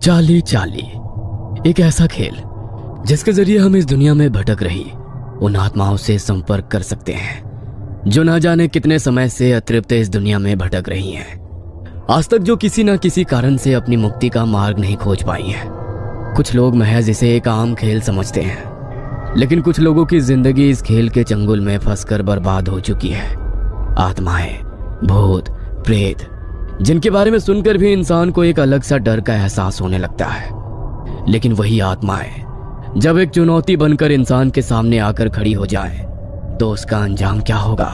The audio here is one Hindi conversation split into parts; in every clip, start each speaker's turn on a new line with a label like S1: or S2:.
S1: चाली चाली एक ऐसा खेल जिसके जरिए हम इस दुनिया में भटक रही उन आत्माओं से संपर्क कर सकते हैं जो ना जाने कितने समय से अतृप्त इस दुनिया में भटक रही हैं। आज तक जो किसी न किसी कारण से अपनी मुक्ति का मार्ग नहीं खोज पाई हैं। कुछ लोग महज इसे एक आम खेल समझते हैं, लेकिन कुछ लोगों की जिंदगी इस खेल के चंगुल में फंसकर बर्बाद हो चुकी है। आत्माएं, भूत, प्रेत, जिनके बारे में सुनकर भी इंसान को एक अलग सा डर का एहसास होने लगता है। लेकिन वही आत्माएं जब एक चुनौती बनकर इंसान के सामने आकर खड़ी हो जाए तो उसका अंजाम क्या होगा?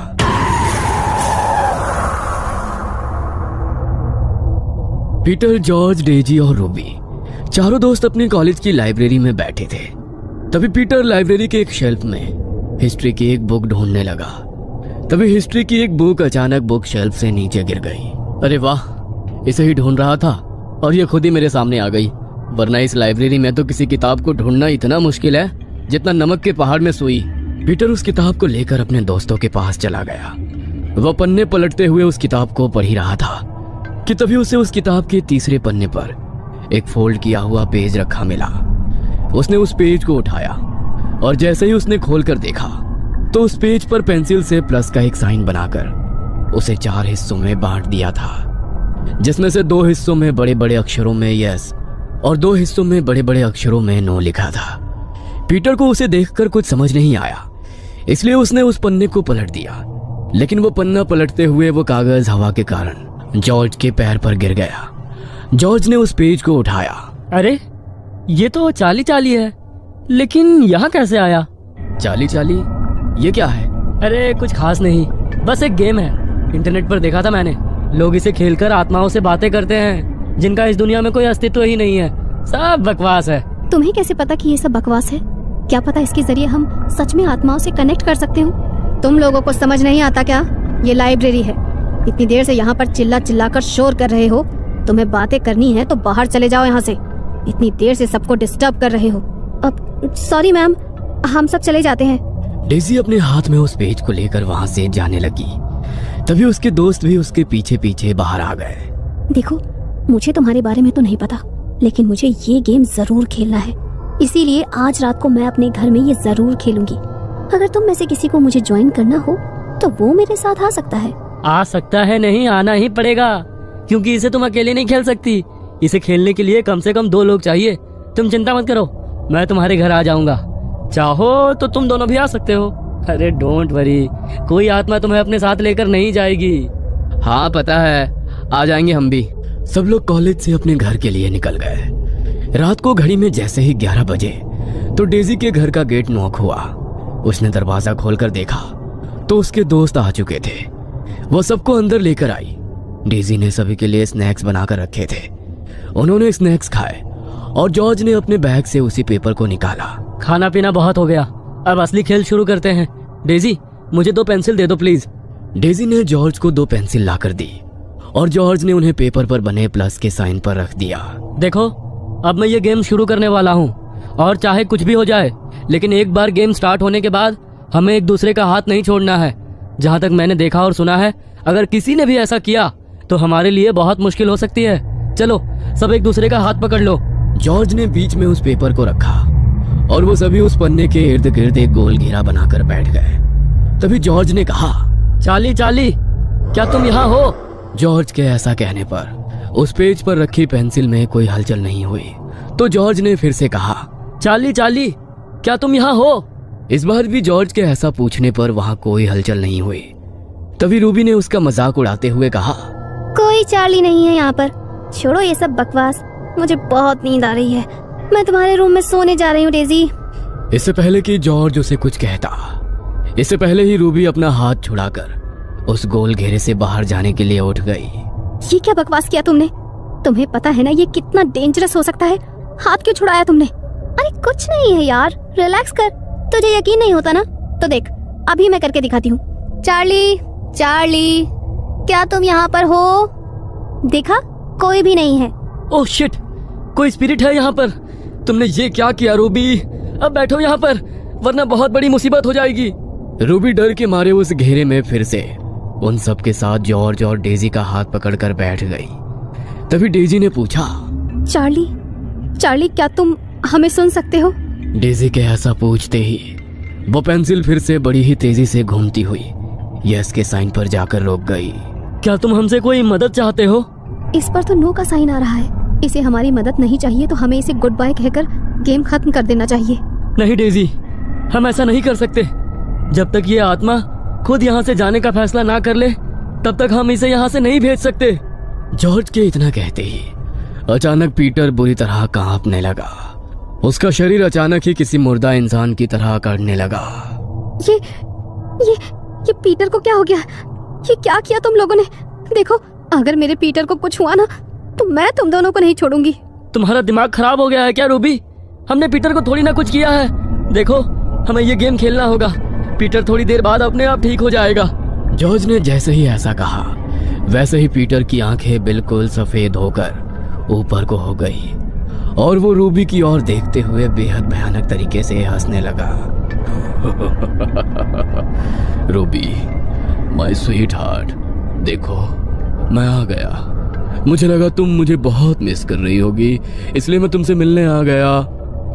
S1: पीटर, जॉर्ज, डेजी और रूबी चारों दोस्त अपनी कॉलेज की लाइब्रेरी में बैठे थे। तभी पीटर लाइब्रेरी के एक शेल्फ में हिस्ट्री की एक बुक ढूंढने लगा। तभी हिस्ट्री की एक बुक अचानक बुक शेल्फ से नीचे गिर गई। अरे वाह, इसे ही ढूंढ रहा था और ये खुद ही मेरे सामने आ गई। वरना इस लाइब्रेरी में तो किसी किताब को ढूंढना इतना मुश्किल है जितना नमक के पहाड़ में सुई। पीटर उस किताब को लेकर अपने दोस्तों के पास चला गया। वह पन्ने पलटते हुए उस किताब को पढ़ ही रहा था कि तभी उसे उस किताब के तीसरे पन्ने पर एक फोल्ड किया हुआ पेज रखा मिला। उसने उस पेज को उठाया और जैसे ही उसने खोलकर देखा तो उस पेज पर पेंसिल से प्लस का एक साइन बनाकर उसे 4 हिस्सों में बांट दिया था, जिसमें से 2 हिस्सों में बड़े बड़े अक्षरों में यस और 2 हिस्सों में बड़े बड़े अक्षरों में नो लिखा था। पीटर को उसे देखकर कुछ समझ नहीं आया, इसलिए उसने उस पन्ने को पलट दिया। लेकिन वो पन्ना पलटते हुए वो कागज हवा के कारण जॉर्ज के पैर पर गिर गया। जॉर्ज ने उस पेज को उठाया।
S2: अरे ये तो चाली चाली है, लेकिन यहाँ कैसे आया?
S1: चाली चाली ये क्या है?
S2: अरे कुछ खास नहीं, बस एक गेम है। इंटरनेट पर देखा था मैंने। लोग इसे खेलकर आत्माओं से बातें करते हैं जिनका इस दुनिया में कोई अस्तित्व ही नहीं है। सब बकवास है।
S3: तुम्हें कैसे पता कि ये सब बकवास है? क्या पता इसके जरिए हम सच में आत्माओं से कनेक्ट कर सकते हो। तुम लोगों को समझ नहीं आता क्या? ये लाइब्रेरी है। इतनी देर से यहाँ पर चिल्ला चिल्ला कर शोर कर रहे हो। तुम्हें बातें करनी है तो बाहर चले जाओ यहाँ से। इतनी देर से सबको डिस्टर्ब कर रहे हो। अब सॉरी मैम, हम सब चले जाते हैं।
S1: डेजी अपने हाथ में उस पेज को लेकर वहाँ से जाने लगी। तभी उसके दोस्त भी उसके पीछे पीछे बाहर आ गए।
S3: देखो, मुझे तुम्हारे बारे में तो नहीं पता, लेकिन मुझे ये गेम जरूर खेलना है। इसीलिए आज रात को मैं अपने घर में ये जरूर खेलूंगी। अगर तुम में से किसी को मुझे ज्वाइन करना हो तो वो मेरे साथ आ सकता है।
S2: आ सकता है नहीं, आना ही पड़ेगा, क्योंकि इसे तुम अकेले नहीं खेल सकती। इसे खेलने के लिए कम से कम 2 लोग चाहिए। तुम चिंता मत करो, मैं तुम्हारे घर आ जाऊंगा। चाहो तो तुम दोनों भी आ सकते हो। अरे डोंट वरी, कोई आत्मा तुम्हें अपने साथ लेकर नहीं जाएगी।
S1: हाँ पता है, आ जाएंगे हम भी। सब लोग कॉलेज से अपने घर के लिए निकल गए। रात को घड़ी में जैसे ही 11 बजे तो डेजी के घर का गेट नॉक हुआ। उसने दरवाजा खोलकर देखा तो उसके दोस्त आ चुके थे। वो सबको अंदर लेकर आई। डेजी ने सभी के लिए स्नैक्स बनाकर रखे थे। उन्होंने स्नैक्स खाए और जॉर्ज ने अपने बैग से उसी पेपर को निकाला।
S2: खाना पीना बहुत हो गया, अब असली खेल शुरू करते हैं। डेजी, मुझे 2 पेंसिल दे दो प्लीज।
S1: डेजी ने जॉर्ज को 2 पेंसिल लाकर दी और जॉर्ज ने उन्हें पेपर पर बने प्लस के साइन पर रख दिया।
S2: देखो, अब मैं ये गेम शुरू करने वाला हूँ और चाहे कुछ भी हो जाए, लेकिन एक बार गेम स्टार्ट होने के बाद हमें एक दूसरे का हाथ नहीं छोड़ना है। जहाँ तक मैंने देखा और सुना है, अगर किसी ने भी ऐसा किया तो हमारे लिए बहुत मुश्किल हो सकती है। चलो सब एक दूसरे का हाथ पकड़ लो।
S1: जॉर्ज ने बीच में उस पेपर को रखा और वो सभी उस पन्ने के इर्द गिर्द एक गोल घेरा बनाकर बैठ गए। तभी जॉर्ज ने कहा,
S2: चाली चाली, क्या तुम यहाँ हो?
S1: जॉर्ज के ऐसा कहने पर उस पेज पर रखी पेंसिल में कोई हलचल नहीं हुई। तो जॉर्ज ने फिर से कहा,
S2: चाली चाली, क्या तुम यहाँ हो?
S1: इस बार भी जॉर्ज के ऐसा पूछने पर वहाँ कोई हलचल नहीं हुई। तभी रूबी ने उसका मजाक उड़ाते हुए कहा,
S3: कोई चार्ली नहीं है यहाँ पर। छोड़ो ये सब बकवास, मुझे बहुत नींद आ रही है। मैं तुम्हारे रूम में सोने जा रही हूँ डेजी।
S1: इससे पहले कि जॉर्ज उसे कुछ कहता, इससे पहले ही रूबी अपना हाथ छुड़ाकर उस गोल घेरे से बाहर जाने के लिए उठ गई।
S3: ये क्या बकवास किया तुमने? तुम्हें पता है ना ये कितना डेंजरस हो सकता है। हाथ क्यों छुड़ाया तुमने? अरे कुछ नहीं है यार, रिलैक्स कर। तुझे यकीन नहीं होता ना? तो देख, अभी मैं करके दिखाती हूँ। चार्ली, चार्ली, क्या तुम यहाँ पर हो? देखा, कोई भी नहीं है।
S2: ओह शिट, कोई स्पिरिट है यहाँ पर। तुमने ये क्या किया रूबी? अब बैठो यहाँ पर, वरना बहुत बड़ी मुसीबत हो जाएगी।
S1: रूबी डर के मारे उस घेरे में फिर से उन सब के साथ जॉर्ज और डेजी का हाथ पकड़कर बैठ गई। तभी डेजी ने पूछा,
S3: चार्ली, चार्ली, क्या तुम हमें सुन सकते हो?
S1: डेजी के ऐसा पूछते ही वो पेंसिल फिर से बड़ी ही तेजी से घूमती हुई यस के साइन पर जाकर रुक गई।
S2: क्या तुम हमसे कोई मदद चाहते हो?
S3: इस पर तो नो का साइन आ रहा है। इसे हमारी मदद नहीं चाहिए तो हमें इसे गुड बाय कहकर गेम खत्म कर देना चाहिए।
S2: नहीं डेजी, हम ऐसा नहीं कर सकते। जब तक ये आत्मा खुद यहाँ से जाने का फैसला ना कर ले तब तक हम इसे यहाँ से नहीं भेज सकते।
S1: जॉर्ज के इतना कहते ही अचानक पीटर बुरी तरह कांपने लगा। उसका शरीर अचानक ही किसी मुर्दा इंसान की तरह अकड़ने लगा।
S3: ये पीटर को क्या हो गया? ये क्या किया तुम लोगों ने? देखो, अगर मेरे पीटर को कुछ हुआ ना तो मैं तुम दोनों को नहीं छोड़ूंगी।
S2: तुम्हारा दिमाग खराब हो गया है क्या रूबी? हमने पीटर को थोड़ी ना कुछ किया है। देखो, हमें ये गेम खेलना होगा। पीटर थोड़ी देर बाद अपने आप ठीक हो जाएगा।
S1: जॉर्ज ने जैसे ही ऐसा कहा वैसे ही पीटर की आंखें बिल्कुल सफेद होकर ऊपर को हो गई और वो रूबी की ओर देखते हुए बेहद भयानक तरीके से हंसने लगा। रूबी, माय स्वीट हार्ट, देखो मैं आ गया। मुझे लगा तुम मुझे बहुत मिस कर रही होगी, इसलिए मैं तुमसे मिलने आ गया।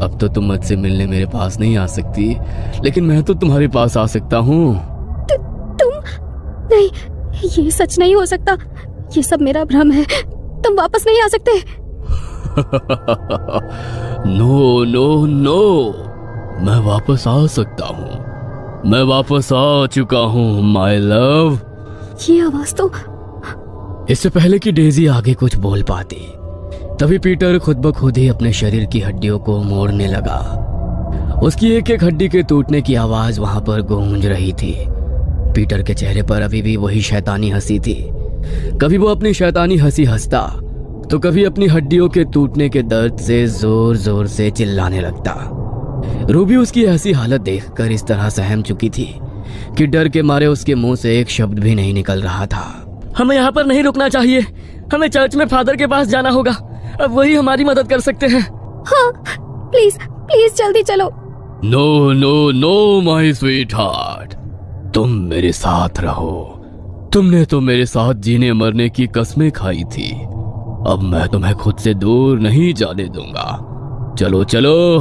S1: अब तो तुम मुझसे मिलने मेरे पास नहीं आ सकती, लेकिन मैं तो तुम्हारे पास आ सकता हूँ।
S3: तुम नहीं, ये सच नहीं हो सकता। ये सब मेरा भ्रम है। तुम वापस नहीं आ सकते।
S1: नो नो नो, मैं वापस आ सकता हूँ। मैं वापस आ चुका हूँ माय लव।
S3: ये आवाज तो।
S1: इससे पहले कि डेजी आगे कुछ बोल पाती तभी पीटर खुद ब खुद ही अपने शरीर की हड्डियों को मोड़ने लगा। उसकी एक एक हड्डी के टूटने की आवाज वहां पर गूंज रही थी। पीटर के चेहरे पर अभी भी वही शैतानी हंसी थी। कभी वो अपनी शैतानी हंसी हंसता तो कभी अपनी हड्डियों के टूटने के दर्द से जोर जोर से चिल्लाने लगता। रूबी उसकी ऐसी हालत देखकर इस तरह सहम चुकी थी कि डर के मारे उसके मुंह से एक शब्द भी नहीं निकल रहा था।
S2: हमें यहाँ पर नहीं रुकना चाहिए। हमें चर्च में फादर के पास जाना होगा। अब वही हमारी मदद कर सकते हैं।
S3: हाँ, प्लीज प्लीज जल्दी चलो।
S1: No no no my sweet heart, तुम मेरे साथ रहो। तुमने तो मेरे साथ जीने मरने की कसमें खाई थी। अब मैं तुम्हें खुद से दूर नहीं जाने दूंगा। चलो चलो,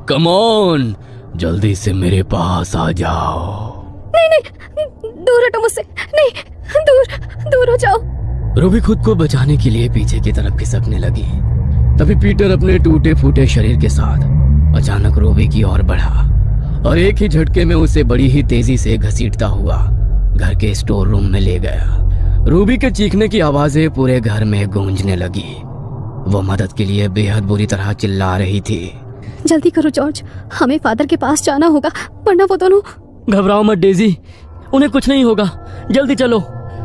S1: कम ऑन, जल्दी से मेरे पास आ जाओ।
S3: नहीं नहीं, दूर हटो मुझसे। नहीं, दूर दूर हो जाओ।
S1: रूबी खुद को बचाने के लिए पीछे की तरफ खिसकने लगी। तभी पीटर अपने टूटे फूटे शरीर के साथ अचानक रूबी की ओर बढ़ा और एक ही झटके में उसे बड़ी ही तेजी से घसीटता हुआ घर के स्टोर रूम में ले गया। रूबी के चीखने की आवाजें पूरे घर में गूंजने लगी। वो मदद के लिए बेहद बुरी तरह चिल्ला रही थी।
S3: जल्दी करो जॉर्ज, हमें फादर के पास जाना होगा, वरना वो दोनों।
S2: घबराओ मत डेजी, उन्हें कुछ नहीं होगा। जल्दी चलो।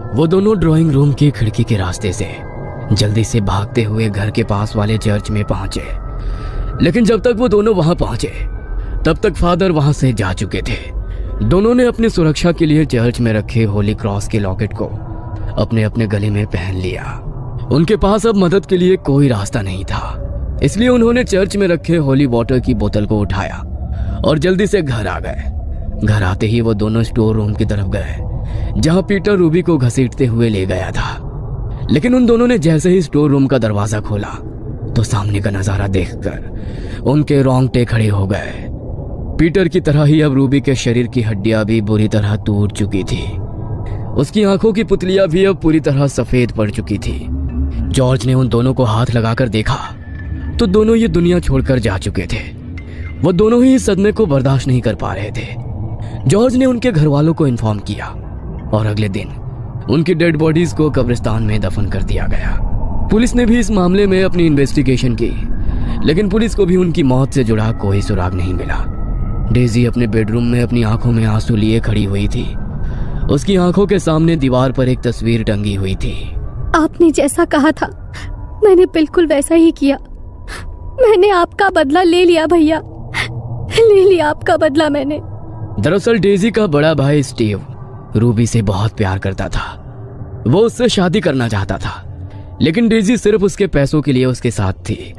S1: वो दोनों ड्राइंग रूम की खिड़की के रास्ते से जल्दी से भागते हुए घर के पास वाले चर्च में पहुंचे। लेकिन जब तक वो दोनों वहां पहुंचे तब तक फादर वहां से जा चुके थे। दोनों ने अपनी सुरक्षा के लिए चर्च में रखे होली क्रॉस के लॉकेट को अपने अपने गले में पहन लिया। उनके पास अब मदद के लिए कोई रास्ता नहीं था, इसलिए उन्होंने चर्च में रखे होली वाटर की बोतल को उठाया और जल्दी से घर आ गए। घर आते ही वो दोनों स्टोर रूम की तरफ गए जहां पीटर रूबी को घसीटते हुए ले गया था। लेकिन उन दोनों ने जैसे ही स्टोर रूम का दरवाजा खोला तो सामने का नजारा देखकर उनके रोंगटे खड़े हो गए। पीटर की तरह ही अब रूबी के शरीर की हड्डियां भी बुरी तरह टूट चुकी थी। उसकी आंखों की पुतलियां भी अब पूरी तरह सफेद पड़ चुकी थी। जॉर्ज ने उन दोनों को हाथ लगाकर देखा तो दोनों ये दुनिया छोड़कर जा चुके थे। वो दोनों ही इस सदमे को बर्दाश्त नहीं कर पा रहे थे। जॉर्ज ने उनके घर वालों को इन्फॉर्म किया और अगले दिन उनकी डेड बॉडीज को कब्रिस्तान में दफन कर दिया गया। पुलिस ने भी इस मामले में अपनी इन्वेस्टिगेशन की, लेकिन पुलिस को भी उनकी मौत से जुड़ा कोई सुराग नहीं मिला। डेजी अपने बेडरूम में अपनी आंखों में आंसू लिए खड़ी हुई थी। उसकी आंखों के सामने दीवार पर एक तस्वीर टंगी हुई थी।
S3: आपने जैसा कहा था मैंने बिल्कुल वैसा ही किया। मैंने आपका बदला ले लिया भैया, ले लिया आपका बदला मैंने।
S1: दरअसल डेजी का बड़ा भाई स्टीव रूबी से बहुत प्यार करता था। वो उससे शादी करना चाहता था, लेकिन डेजी सिर्फ उसके पैसों के लिए उसके साथ थी।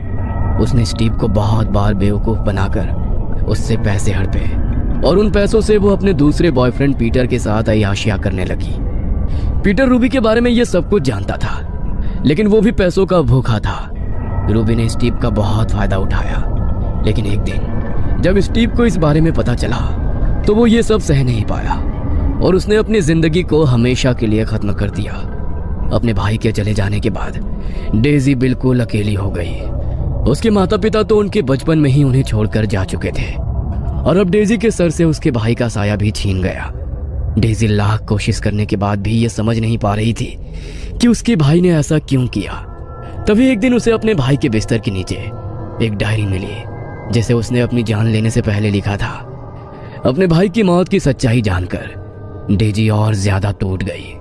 S1: उसने स्टीव को बहुत बार बेवकूफ बनाकर उससे पैसे हड़पे और उन पैसों से वो अपने दूसरे बॉयफ्रेंड पीटर के साथ अय्याशियां करने लगी। पीटर रूबी के बारे में ये सब कुछ जानता था, लेकिन वो भी पैसों का भूखा था। रूबी ने स्टीव का बहुत फायदा उठाया, लेकिन एक दिन जब स्टीव को इस बारे में पता चला तो वो ये सब सह नहीं पाया और उसने अपनी जिंदगी को हमेशा के लिए खत्म कर दिया। अपने भाई के चले जाने के बाद डेजी बिल्कुल अकेली हो गई। उसके माता पिता तो उनके बचपन में ही उन्हें छोड़कर जा चुके थे और अब डेजी के सर से उसके भाई का साया भी छीन गया। डेजी लाख कोशिश करने के बाद भी ये समझ नहीं पा रही थी कि उसके भाई ने ऐसा क्यों किया। तभी एक दिन उसे अपने भाई के बिस्तर के नीचे एक डायरी मिली जिसे उसने अपनी जान लेने से पहले लिखा था। अपने भाई की मौत की सच्चाई जानकर डेजी और ज्यादा टूट गई।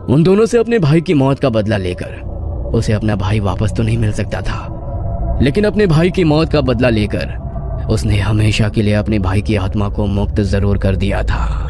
S1: उन दोनों से अपने भाई की मौत का बदला लेकर उसे अपना भाई वापस तो नहीं मिल सकता था, लेकिन अपने भाई की मौत का बदला लेकर उसने हमेशा के लिए अपने भाई की आत्मा को मुक्त जरूर कर दिया था।